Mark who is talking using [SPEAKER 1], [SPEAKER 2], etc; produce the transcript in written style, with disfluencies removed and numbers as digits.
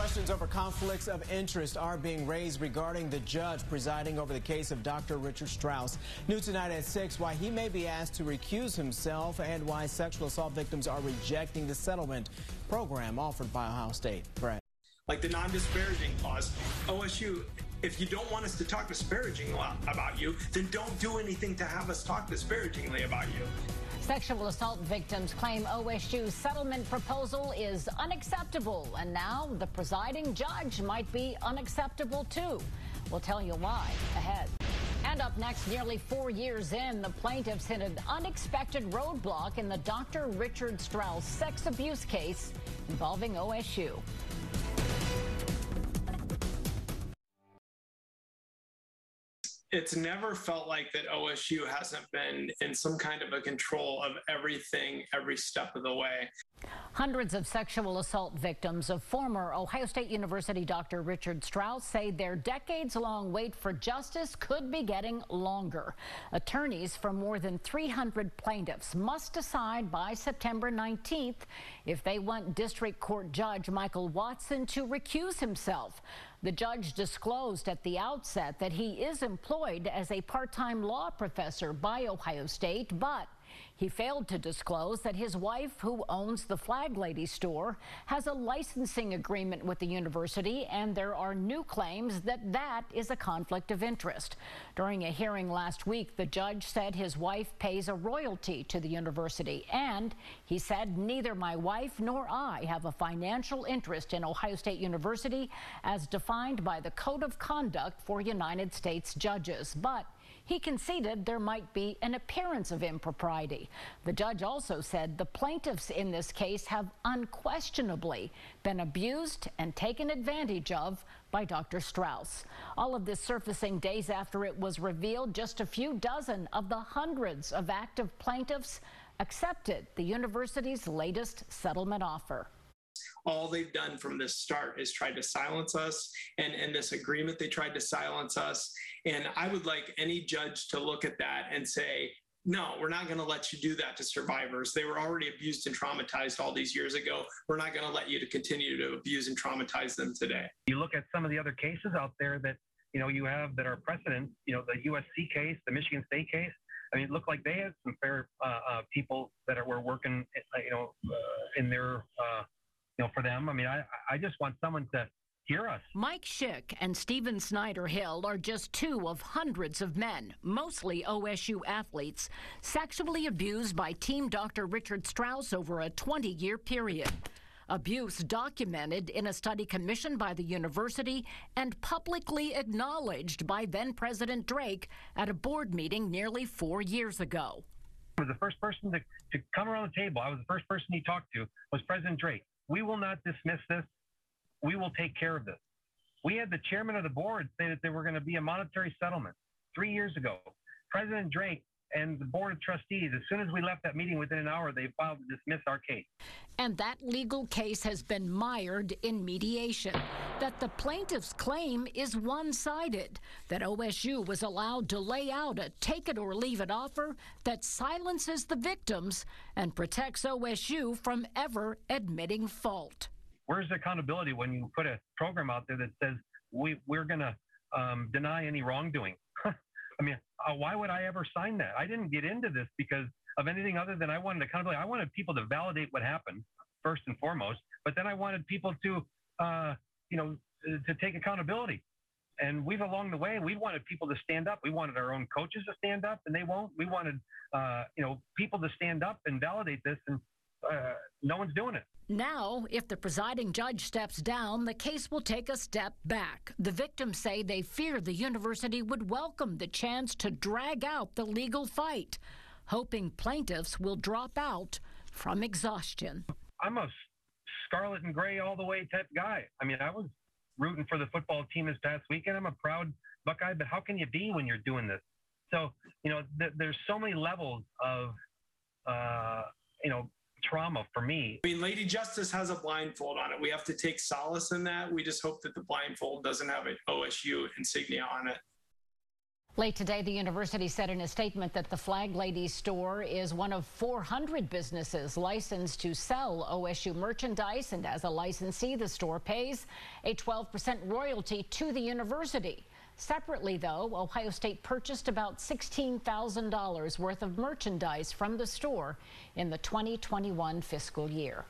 [SPEAKER 1] Questions over conflicts of interest are being raised regarding the judge presiding over the case of Dr. Richard Strauss. New tonight at 6, why he may be asked to recuse himself and why sexual assault victims are rejecting the settlement program offered by Ohio State. Brad.
[SPEAKER 2] Like the non-disparaging clause, OSU, if you don't want us to talk disparagingly about you, then don't do anything to have us talk disparagingly about you.
[SPEAKER 3] Sexual assault victims claim OSU's settlement proposal is unacceptable, and now the presiding judge might be unacceptable too. We'll tell you why ahead. And up next, nearly 4 years in, the plaintiffs hit an unexpected roadblock in the Dr. Richard Strauss sex abuse case involving OSU.
[SPEAKER 2] It's never felt like that OSU hasn't been in some kind of a control of everything, every step of the way.
[SPEAKER 3] Hundreds of sexual assault victims of former Ohio State University Dr. Richard Strauss say their decades-long wait for justice could be getting longer. Attorneys for more than 300 plaintiffs must decide by September 19th if they want District Court Judge Michael Watson to recuse himself. The judge disclosed at the outset that he is employed as a part-time law professor by Ohio State, but he failed to disclose that his wife, who owns the Flag Lady store, has a licensing agreement with the university, and there are new claims that that is a conflict of interest. During a hearing last week, the judge said his wife pays a royalty to the university, and he said neither my wife nor I have a financial interest in Ohio State University as defined by the Code of Conduct for United States judges. But he conceded there might be an appearance of impropriety. The judge also said the plaintiffs in this case have unquestionably been abused and taken advantage of by Dr. Strauss. All of this surfacing days after it was revealed just a few dozen of the hundreds of active plaintiffs accepted the university's latest settlement offer.
[SPEAKER 2] All they've done from the start is tried to silence us, and in this agreement they tried to silence us. And I would like any judge to look at that and say, no, we're not going to let you do that to survivors. They were already abused and traumatized all these years ago. We're not going to let you to continue to abuse and traumatize them today.
[SPEAKER 4] You look at some of the other cases out there that you have that are precedent. The USC case, the Michigan State case. I mean, it looked like they had some fair people that were working, in their. For them. I mean, I just want someone to hear us.
[SPEAKER 3] Mike Schick and Stephen Snyder-Hill are just two of hundreds of men, mostly OSU athletes, sexually abused by Team Dr. Richard Strauss over a 20-year period. Abuse documented in a study commissioned by the university and publicly acknowledged by then-President Drake at a board meeting nearly 4 years ago.
[SPEAKER 4] I was the first person to come around the table. I was the first person he talked to was President Drake. We will not dismiss this. We will take care of this. We had the chairman of the board say that there were going to be a monetary settlement 3 years ago. President Drake and the board of trustees, as soon as we left that meeting within an hour, they filed to dismiss our case.
[SPEAKER 3] And that legal case has been mired in mediation. That the plaintiff's claim is one-sided, that OSU was allowed to lay out a take-it-or-leave-it offer that silences the victims and protects OSU from ever admitting fault.
[SPEAKER 4] Where's the accountability when you put a program out there that says we're going to deny any wrongdoing? I mean, why would I ever sign that? I didn't get into this because of anything other than I wanted accountability. I wanted people to validate what happened first and foremost, but then I wanted people to, to take accountability. And along the way, we wanted people to stand up. We wanted our own coaches to stand up, and they won't. We wanted, people to stand up and validate this, and no one's doing it.
[SPEAKER 3] Now, if the presiding judge steps down, the case will take a step back. The victims say they fear the university would welcome the chance to drag out the legal fight, hoping plaintiffs will drop out from exhaustion.
[SPEAKER 4] I'm a scarlet and gray all the way type guy. I mean, I was rooting for the football team this past weekend. I'm a proud Buckeye, but how can you be when you're doing this? So, there's so many levels of, trauma for me.
[SPEAKER 2] I mean, Lady Justice has a blindfold on it. We have to take solace in that. We just hope that the blindfold doesn't have an OSU insignia on it.
[SPEAKER 3] Late today, the university said in a statement that the Flag Lady store is one of 400 businesses licensed to sell OSU merchandise, and as a licensee, the store pays a 12% royalty to the university. Separately, though, Ohio State purchased about $16,000 worth of merchandise from the store in the 2021 fiscal year.